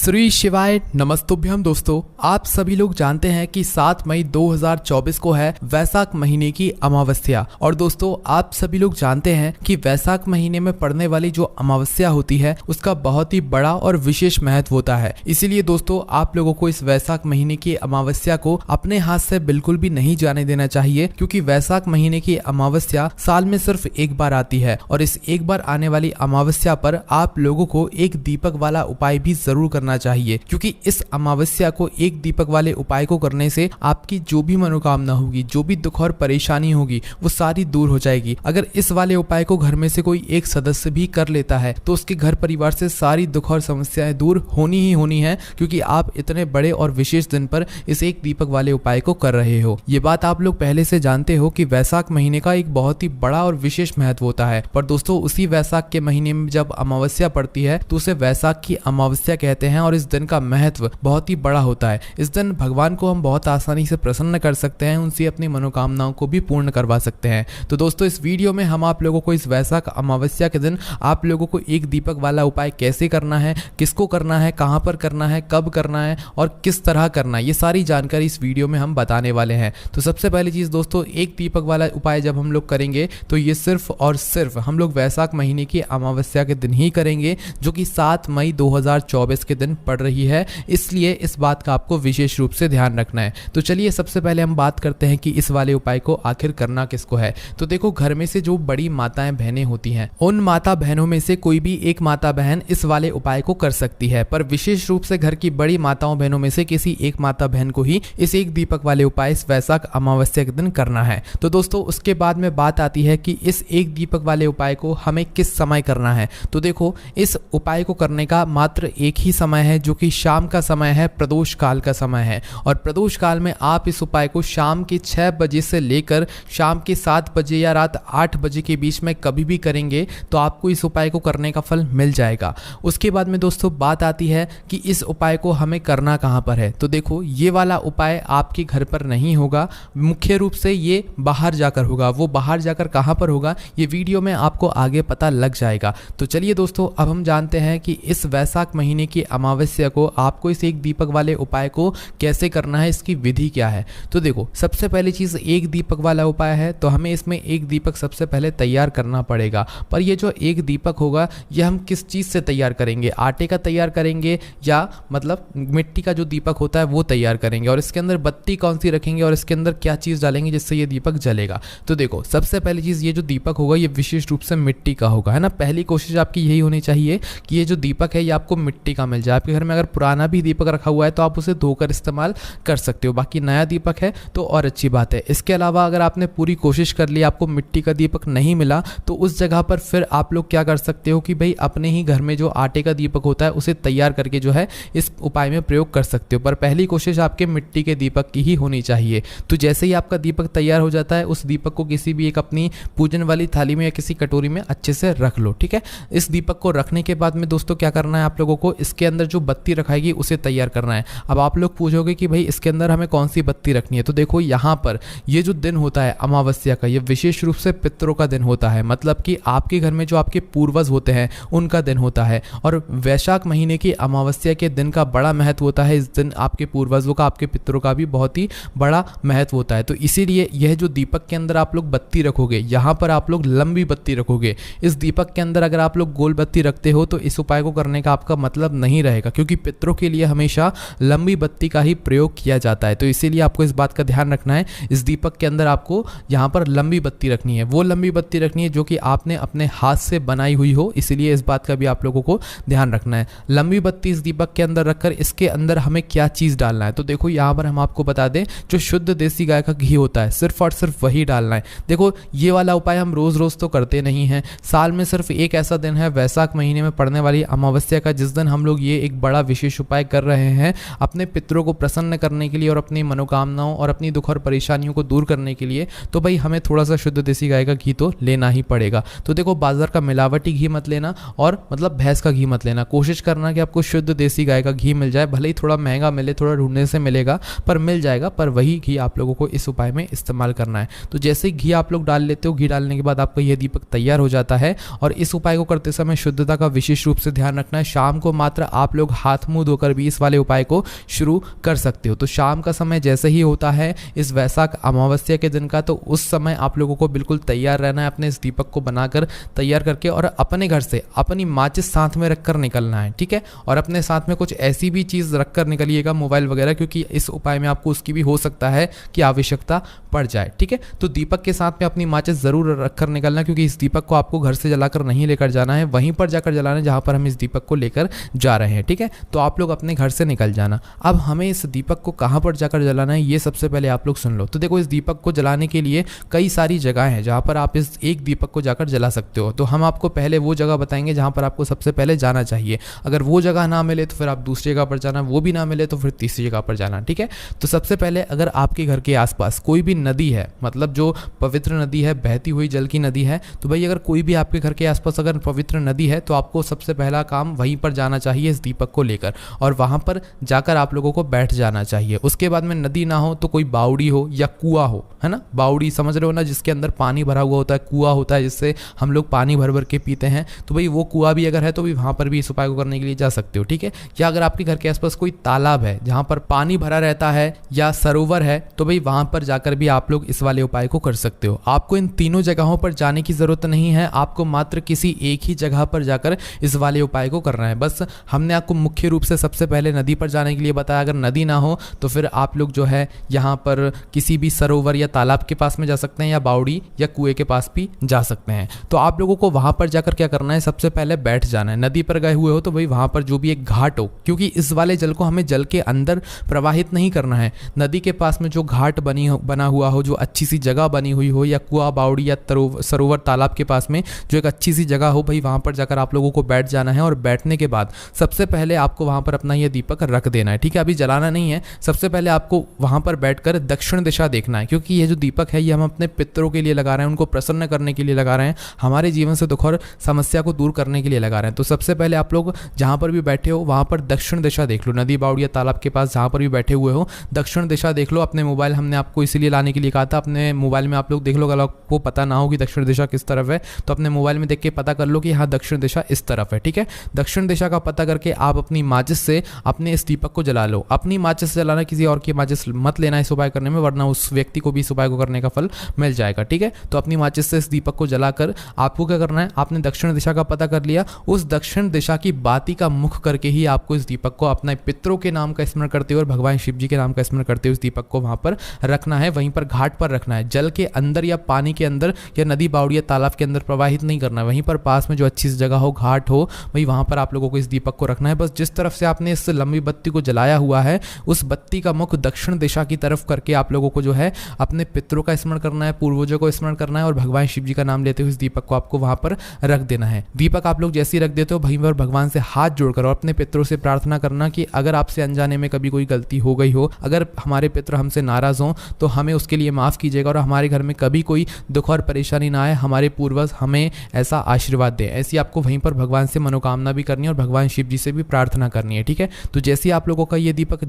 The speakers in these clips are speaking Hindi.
श्री शिवाय नमस्तुभ्यम। दोस्तों, आप सभी लोग जानते हैं कि 7 मई 2024 को है वैशाख महीने की अमावस्या। और दोस्तों, आप सभी लोग जानते हैं कि वैशाख महीने में पड़ने वाली जो अमावस्या होती है उसका बहुत ही बड़ा और विशेष महत्व होता है। इसीलिए दोस्तों, आप लोगों को इस वैशाख महीने की अमावस्या को अपने हाथ से बिल्कुल भी नहीं जाने देना चाहिए, क्योंकि वैशाख महीने की अमावस्या साल में सिर्फ एक बार आती है। और इस एक बार आने वाली अमावस्या पर आप लोगों को एक दीपक वाला उपाय भी जरूर करना चाहिए, क्योंकि इस अमावस्या को एक दीपक वाले उपाय को करने से आपकी जो भी मनोकामना होगी, जो भी दुख और परेशानी होगी, वो सारी दूर हो जाएगी। अगर इस वाले उपाय को घर में से कोई एक सदस्य भी कर लेता है तो उसके घर परिवार से सारी दुख और समस्याएं दूर होनी ही होनी है, क्योंकि आप इतने बड़े और विशेष दिन पर इस एक दीपक वाले उपाय को कर रहे हो। ये बात आप लोग पहले से जानते हो कि वैशाख महीने का एक बहुत ही बड़ा और विशेष महत्व होता है। पर दोस्तों, उसी वैशाख के महीने में जब अमावस्या पड़ती है तो उसे वैशाख की अमावस्या कहते हैं। और इस दिन का महत्व बहुत ही बड़ा होता है। इस दिन भगवान को हम बहुत आसानी से प्रसन्न कर सकते हैं, उनसे अपनी मनोकामनाओं को भी पूर्ण करवा सकते हैं। तो दोस्तों, इस वीडियो में हम आप लोगों को इस वैशाख अमावस्या के दिन आप लोगों को एक दीपक वाला उपाय कैसे करना है, किसको करना है, कहां पर करना है, कब करना है और किस तरह करना है, ये सारी जानकारी इस वीडियो में हम बताने वाले हैं। तो सबसे पहली चीज दोस्तों, एक दीपक वाला उपाय जब हम लोग करेंगे तो ये सिर्फ और सिर्फ हम लोग वैशाख महीने की अमावस्या के दिन ही करेंगे, जो कि 7 मई 2024 के दिन पड़ रही है। इसलिए इस बात का आपको विशेष रूप से ध्यान रखना है। तो चलिए सबसे पहले हम बात करते हैं कि इस वाले उपाय को आखिर करना किसको है। तो देखो, घर में से जो बड़ी माताएं बहनें होती हैं, उन माता बहनों में से कोई भी एक माता बहन इस वाले उपाय को कर सकती है। पर विशेष रूप से घर की बड़ी माताओं बहनों में से किसी एक माता बहन को ही इस एक दीपक वाले उपाय इस वैशाख अमावस्या के दिन करना है। तो दोस्तों, उसके बाद में बात आती है कि इस एक दीपक वाले उपाय को हमें किस समय करना है। तो देखो, इस उपाय को करने का मात्र एक ही समय है, जो कि शाम का समय है, प्रदोष काल का समय है। और प्रदोष काल में आप इस उपाय को शाम के 6 बजे से लेकर शाम के 7 बजे या रात 8 बजे के बीच में कभी भी करेंगे तो आपको इस उपाय को करने का फल मिल जाएगा। उसके बाद में दोस्तों बात आती है कि इस उपाय को हमें करना कहां पर है। तो देखो, ये वाला उपाय आपके घर पर नहीं होगा, मुख्य रूप से ये बाहर जाकर होगा। वो बाहर जाकर कहां पर होगा, ये वीडियो में आपको आगे पता लग जाएगा। तो चलिए दोस्तों, अब हम जानते हैं कि इस वैशाख महीने की अमावस्या को आपको इस एक दीपक वाले उपाय को कैसे करना है, इसकी विधि क्या है। तो देखो, सबसे पहली चीज एक दीपक वाला उपाय है, तो हमें इसमें एक दीपक सबसे पहले तैयार करना पड़ेगा। पर ये जो एक दीपक होगा, ये हम किस चीज से तैयार करेंगे, आटे का तैयार करेंगे या मतलब मिट्टी का जो दीपक होता है वो तैयार करेंगे। और इसके अंदर बत्ती कौन सी रखेंगे और इसके अंदर क्या चीज डालेंगे जिससे ये दीपक जलेगा। तो देखो, सबसे पहली चीज, ये जो दीपक होगा ये विशेष रूप से मिट्टी का होगा, है ना। पहली कोशिश आपकी यही होनी चाहिए कि ये जो दीपक है ये आपको मिट्टी का मिल जाए। आपके घर में अगर पुराना भी दीपक रखा हुआ है तो आप उसे धोकर इस्तेमाल कर सकते हो, बाकी नया दीपक है तो और अच्छी बात है। इसके अलावा अगर आपने पूरी कोशिश कर ली, आपको मिट्टी का दीपक नहीं मिला, तो उस जगह पर फिर आप लोग क्या कर सकते हो कि भाई अपने ही घर में जो आटे का दीपक होता है उसे तैयार करके जो है इस उपाय में प्रयोग कर सकते हो। पर पहली कोशिश आपके मिट्टी के दीपक की ही होनी चाहिए। तो जैसे ही आपका दीपक तैयार हो जाता है, उस दीपक को किसी भी एक अपनी पूजन वाली थाली में या किसी कटोरी में अच्छे से रख लो, ठीक है। इस दीपक को रखने के बाद में दोस्तों क्या करना है, आप लोगों को इसके अंदर जो बत्ती रखाएगी उसे तैयार करना है। अब आप लोग पूछोगे कि भाई इसके अंदर हमें कौन सी बत्ती रखनी है। तो देखो, यहाँ पर ये जो दिन होता है अमावस्या का, ये विशेष रूप से पितरों का दिन होता है, मतलब कि आपके घर में जो आपके पूर्वज होते हैं उनका दिन होता है। और वैशाख महीने की अमावस्या के दिन का बड़ा महत्व होता है। इस दिन आपके पूर्वजों का, आपके पितरों का भी बहुत ही बड़ा महत्व होता है। तो इसीलिए यह जो दीपक के अंदर आप लोग बत्ती रखोगे, यहाँ पर आप लोग लंबी बत्ती रखोगे। इस दीपक के अंदर अगर आप लोग गोल बत्ती रखते हो तो इस उपाय को करने का आपका मतलब नहीं रहेगा, क्योंकि पितरों के लिए हमेशा लंबी बत्ती का ही प्रयोग किया जाता है। तो इसीलिए आपको इस बात का ध्यान रखना है, इस दीपक के अंदर आपको यहाँ पर लंबी बत्ती रखनी है। वो लंबी बत्ती रखनी है जो कि आपने अपने हाथ से बनाई हुई हो, इसीलिए इस बात का भी आप लोगों को ध्यान रखना है। लंबी बत्ती इस दीपक के अंदर रखकर इसके अंदर हमें क्या चीज डालना है। तो देखो, यहाँ पर हम आपको बता दें, जो शुद्ध देसी गाय का घी होता है सिर्फ और सिर्फ वही डालना है। देखो, ये वाला उपाय हम रोज रोज तो करते नहीं हैं, साल में सिर्फ एक ऐसा दिन है वैशाख महीने में पड़ने वाली अमावस्या का, जिस दिन हम लोग ये एक बड़ा विशेष उपाय कर रहे हैं अपने पितरों को प्रसन्न करने के लिए और अपनी मनोकामनाओं और अपनी दुख और परेशानियों को दूर करने के लिए। तो भाई हमें थोड़ा सा शुद्ध देसी गाय का घी तो लेना ही पड़ेगा। तो देखो, बाजार का मिलावटी घी मत लेना और मतलब भैंस का घी मत लेना। कोशिश करना कि आपको शुद्ध देसी गाय का घी मिल जाए, भले ही थोड़ा महंगा मिले, थोड़ा ढूंढने से मिलेगा, पर मिल जाएगा। पर वही घी आप लोगों को इस उपाय में इस्तेमाल करना है। तो जैसे ही घी आप लोग डाल लेते हो, घी डालने के बाद आपका यह दीपक तैयार हो जाता है। और इस उपाय को करते समय शुद्धता का विशेष रूप से ध्यान रखना है। शाम को मात्र आप आप लोग हाथ मुंह धोकर भी इस वाले उपाय को शुरू कर सकते हो। तो शाम का समय जैसे ही होता है इस वैशाख अमावस्या के दिन का, तो उस समय आप लोगों को बिल्कुल तैयार रहना है, अपने इस दीपक को बनाकर तैयार करके, और अपने घर से अपनी माचिस साथ में रखकर निकलना है, ठीक है। और अपने साथ में कुछ ऐसी भी चीज़ रखकर निकलिएगा, मोबाइल वगैरह, क्योंकि इस उपाय में आपको उसकी भी हो सकता है कि आवश्यकता पड़ जाए, ठीक है। तो दीपक के साथ में अपनी माचिस ज़रूर रखकर निकलना, क्योंकि इस दीपक को आपको घर से जलाकर नहीं लेकर जाना है, वहीं पर जाकर जलाना है जहाँ पर हम इस दीपक को लेकर जा रहे हैं, ठीक है। तो आप लोग अपने घर से निकल जाना। अब हमें इस दीपक को कहाँ पर जाकर जलाना है ये सबसे पहले आप लोग सुन लो। तो देखो, इस दीपक को जलाने के लिए कई सारी जगह हैं जहाँ पर आप इस एक दीपक को जाकर जला सकते हो। तो हम आपको पहले वो जगह बताएंगे जहाँ पर आपको सबसे पहले जाना चाहिए। अगर वो जगह ना मिले तो फिर आप दूसरी जगह पर जाना, वो भी ना मिले तो फिर तीसरी जगह पर जाना, ठीक है। तो सबसे पहले अगर आपके घर के आसपास कोई भी नदी है, मतलब जो पवित्र नदी है, बहती हुई जल की नदी है, तो भाई अगर कोई भी आपके घर के आसपास अगर पवित्र नदी है तो आपको सबसे पहला काम वहीं पर जाना चाहिए इस दीपक को लेकर, और वहाँ पर जाकर आप लोगों को बैठ जाना चाहिए। उसके बाद में नदी ना हो तो कोई बावड़ी हो या कुआं हो, है ना। बावड़ी समझ रहे हो ना, जिसके अंदर पानी भरा हुआ होता है, कुआं होता है जिससे हम लोग पानी भर भर के पीते हैं, तो भाई वो कुआं भी अगर है तो भी वहाँ पर भी इस उपाय को करने के लिए जा सकते हो, ठीक है। या अगर आपके घर के आसपास कोई तालाब है जहाँ पर पानी भरा रहता है या सरोवर है, तो भाई वहाँ पर जाकर भी आप लोग इस वाले उपाय को कर सकते हो। आपको इन तीनों जगहों पर जाने की ज़रूरत नहीं है, आपको मात्र किसी एक ही जगह पर जाकर इस वाले उपाय को करना है। बस हमने आपको मुख्य रूप से सबसे पहले नदी पर जाने के लिए बताया। अगर नदी ना हो तो फिर आप लोग जो है यहाँ पर किसी भी सरोवर या तालाब के पास में जा सकते हैं, या बावड़ी या कुएं के पास भी जा सकते हैं। तो आप लोगों को वहाँ पर जाकर क्या करना है, सबसे पहले बैठ जाना है। नदी पर गए हुए हो तो भाई वहाँ पर जो भी एक घाट हो, क्योंकि इस वाले जल को हमें जल के अंदर प्रवाहित नहीं करना है, नदी के पास में जो घाट बना हुआ हो, जो अच्छी सी जगह बनी हुई हो, या कुआं, बावड़ी या सरोवर, तालाब के पास में जो एक अच्छी सी जगह हो, भाई वहाँ पर जाकर आप लोगों को बैठ जाना है। और बैठने के बाद सबसे पहले आपको वहाँ पर अपना यह दीपक रख देना है, ठीक है। अभी जलाना नहीं है, सबसे पहले आपको वहाँ पर बैठकर दक्षिण दिशा देखना है, क्योंकि ये जो दीपक है ये हम अपने पितरों के लिए लगा रहे हैं, उनको प्रसन्न करने के लिए लगा रहे हैं, हमारे जीवन से दुख और समस्या को दूर करने के लिए लगा रहे हैं। तो सबसे पहले आप लोग जहाँ पर भी बैठे हो वहाँ पर दक्षिण दिशा देख लो, नदी, बावड़ी या तालाब के पास जहाँ पर भी बैठे हुए हो दक्षिण दिशा देख लो। अपने मोबाइल, हमने आपको इसीलिए लाने के लिए कहा था, अपने मोबाइल में आप लोग देख लो। अगर आपको पता ना हो कि दक्षिण दिशा किस तरफ है तो अपने मोबाइल में देख के पता कर लो कि हाँ दक्षिण दिशा इस तरफ है, ठीक है। दक्षिण दिशा का पता करके आप अपनी माचिस से अपने इस दीपक को जला लो। अपनी माचिस से जलाना, किसी और की माचिस मत लेना इस उपाय करने में, वरना उस व्यक्ति को भी इस उपाय को करने का फल मिल जाएगा, ठीक है। तो अपनी माचिस से इस दीपक को जलाकर आपको क्या करना है, आपने दक्षिण दिशा का पता कर लिया, उस दक्षिण दिशा की बाती का मुख करके ही आपको इस दीपक को अपने पितरों के नाम का स्मरण करते हुए और भगवान शिव जी के नाम का स्मरण करते हुए इस दीपक को वहां पर रखना है, वहीं पर घाट पर रखना है। जल के अंदर या पानी के अंदर या नदी, बावड़ी या तालाब के अंदर प्रवाहित नहीं करना है, वहीं पर पास में जो अच्छी सी जगह हो, घाट हो, वहीं वहां पर आप लोगों को इस दीपक को रखना है। बस जिस तरफ से आपने इस लंबी बत्ती को जलाया हुआ है उस बत्ती का मुख दक्षिण दिशा की तरफ करके आप लोगों को जो है अपने पितरों का स्मरण करना है, पूर्वजों को स्मरण करना है और भगवान शिव जी का नाम लेते हुए इस दीपक को आपको वहां पर रख देना है। दीपक आप लोग जैसे ही रख देते हो वहीं पर भगवान से हाथ जोड़कर और अपने पितरों से प्रार्थना करना कि अगर आपसे अनजाने में कभी कोई गलती हो गई हो, अगर हमारे पितर हमसे नाराज हों तो हमें उसके लिए माफ़ कीजिएगा और हमारे घर में कभी कोई दुख और परेशानी ना आए, हमारे पूर्वज हमें ऐसा आशीर्वाद दें। ऐसी आपको वहीं पर भगवान से मनोकामना भी करनी है और भगवान शिव जी से भी प्रार्थना करनी है, ठीक है। तो जैसे ही आप लोगों का ये दीपक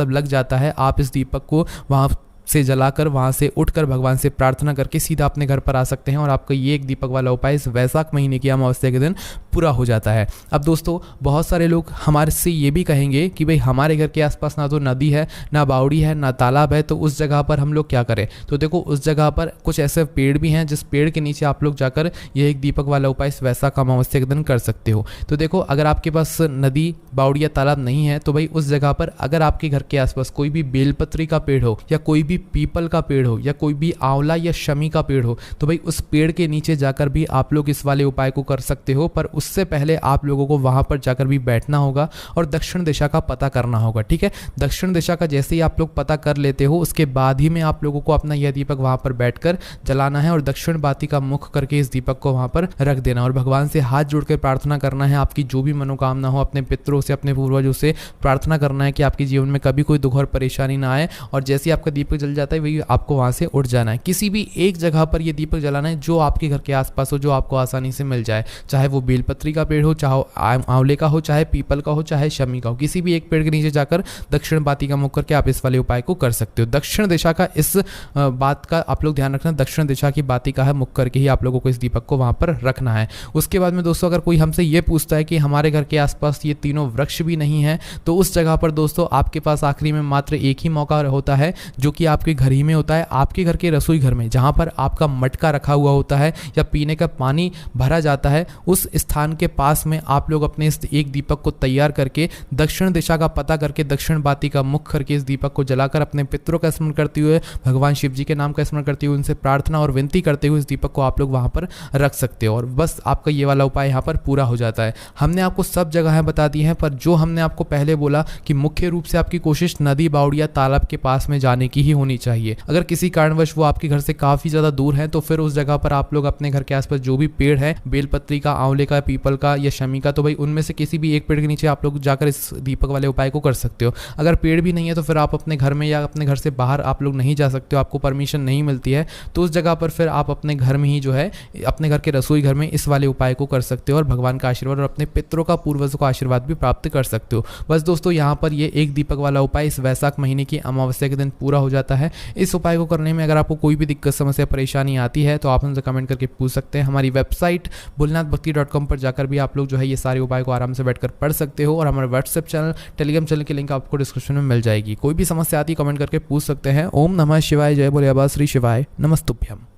लग जाता है, आप इस दीपक को वहाँ से जलाकर वहां से उठकर भगवान से प्रार्थना करके सीधा अपने घर पर आ सकते हैं और आपका ये एक दीपक वाला उपाय इस वैशाख महीने की अमावस्या के दिन पूरा हो जाता है। अब दोस्तों बहुत सारे लोग हमारे से ये भी कहेंगे कि भाई हमारे घर के आसपास ना तो नदी है, ना बावड़ी है, ना तालाब है, तो उस जगह पर हम लोग क्या करें। तो देखो उस जगह पर कुछ ऐसे पेड़ भी हैं जिस पेड़ के नीचे आप लोग जाकर यह एक दीपक वाला उपाय इस वैशाख अमावस्या के दिन कर सकते हो। तो देखो अगर आपके पास नदी, बावड़ी या तालाब नहीं है तो भाई उस जगह पर अगर आपके घर के आसपास कोई भी बेलपत्री का पेड़ हो या कोई भी पीपल का पेड़ हो या कोई भी आंवला या शमी का पेड़ हो तो भाई उस पेड़ के नीचे जाकर भी आप लोग इस वाले उपाय को कर सकते हो। पर उससे पहले आप लोगों को वहां पर जाकर भी बैठना होगा और दक्षिण दिशा का पता करना होगा, ठीक है। दक्षिण दिशा का जैसे ही आप लोग पता कर लेते हो उसके बाद ही में आप लोगों को अपना यह दीपक वहां पर बैठकर जलाना है और दक्षिण बाती का मुख करके इस दीपक को वहां पर रख देना और भगवान से हाथ जोड़कर प्रार्थना करना है। आपकी जो भी मनोकामना हो अपने पितरों से, अपने पूर्वजों से प्रार्थना करना है कि आपके जीवन में कभी कोई दुख और परेशानी ना आए। और जैसे ही आपका दीपक जल जाता है वही आपको वहाँ से उठ जाना है। किसी भी एक जगह पर ये दीपक जलाना है जो आपके घर के आसपास हो, जो आपको आसानी से मिल जाए, चाहे वो बेलपत्री का पेड़ हो, चाहे आंवले का हो, चाहे पीपल का हो, चाहे शमी का हो। किसी भी एक पेड़ के नीचे जाकर दक्षिण बाती का मुख करके आप इस वाले उपाय को कर सकते हो। दक्षिण दिशा का इस बात का आप लोग ध्यान रखना, दक्षिण दिशा की बाती का है मुख करके ही आप लोगों को इस दीपक को वहाँ पर रखना है। उसके बाद में दोस्तों अगर कोई हमसे ये पूछता है कि हमारे घर के आसपास ये तीनों वृक्ष भी नहीं है, तो उस जगह पर दोस्तों आपके पास आखिरी में मात्र एक ही मौका होता है जो कि आपके घर ही में होता है। आपके घर के रसोई घर में जहां पर आपका मटका रखा हुआ होता है या पीने का पानी भरा जाता है, उस स्थान के पास में आप लोग अपने इस एक दीपक को तैयार करके दक्षिण दिशा का पता करके दक्षिण बाती का मुख करके इस दीपक को जलाकर अपने पितरों का स्मरण करते हुए, भगवान शिव जी के नाम का स्मरण करते हुए, उनसे प्रार्थना और विनती करते हुए इस दीपक को आप लोग वहां पर रख सकते हो और बस आपका ये वाला उपाय यहाँ पर पूरा हो जाता है। हमने आपको सब जगहें बता दी हैं, पर जो हमने आपको पहले बोला कि मुख्य रूप से आपकी कोशिश नदी, बावड़ी या तालाब के पास में जाने की ही होनी चाहिए। अगर किसी कारणवश वो आपके घर से काफी ज्यादा दूर है तो फिर उस जगह पर आप लोग अपने घर के आसपास जो भी पेड़ है, बेलपत्री का, आंवले का, पीपल का या शमी का, तो भाई उनमें से किसी भी एक पेड़ के नीचे आप लोग जाकर इस दीपक वाले उपाय को कर सकते हो। अगर पेड़ भी नहीं है तो फिर आप अपने घर में या अपने घर से बाहर आप लोग नहीं जा सकते हो, आपको परमिशन नहीं मिलती है, तो उस जगह पर फिर आप अपने घर में ही जो है अपने घर के रसोई घर में इस वाले उपाय को कर सकते हो और भगवान का आशीर्वाद और अपने पितरों का, पूर्वजों का आशीर्वाद भी प्राप्त कर सकते हो। बस दोस्तों यहाँ पर ये एक दीपक वाला उपाय इस वैशाख महीने की अमावस्या के दिन पूरा हो जाता है। इस उपाय को करने में अगर आपको कोई भी दिक्कत, समस्या, परेशानी आती है तो आप हमसे कमेंट करके पूछ सकते हैं। हमारी वेबसाइट bulnathbhakti.com पर जाकर भी आप लोग जो है ये सारे उपाय को आराम से बैठकर पढ़ सकते हो और हमारे व्हाट्सएप चैनल, टेलीग्राम चैनल की लिंक आपको डिस्क्रिप्शन में मिल जाएगी। कोई भी समस्या आती है कमेंट करके पूछ सकते हैं। ओम नमः शिवाय, जय बोले बाबा श्री शिवाय, नमस्तुभ्यम।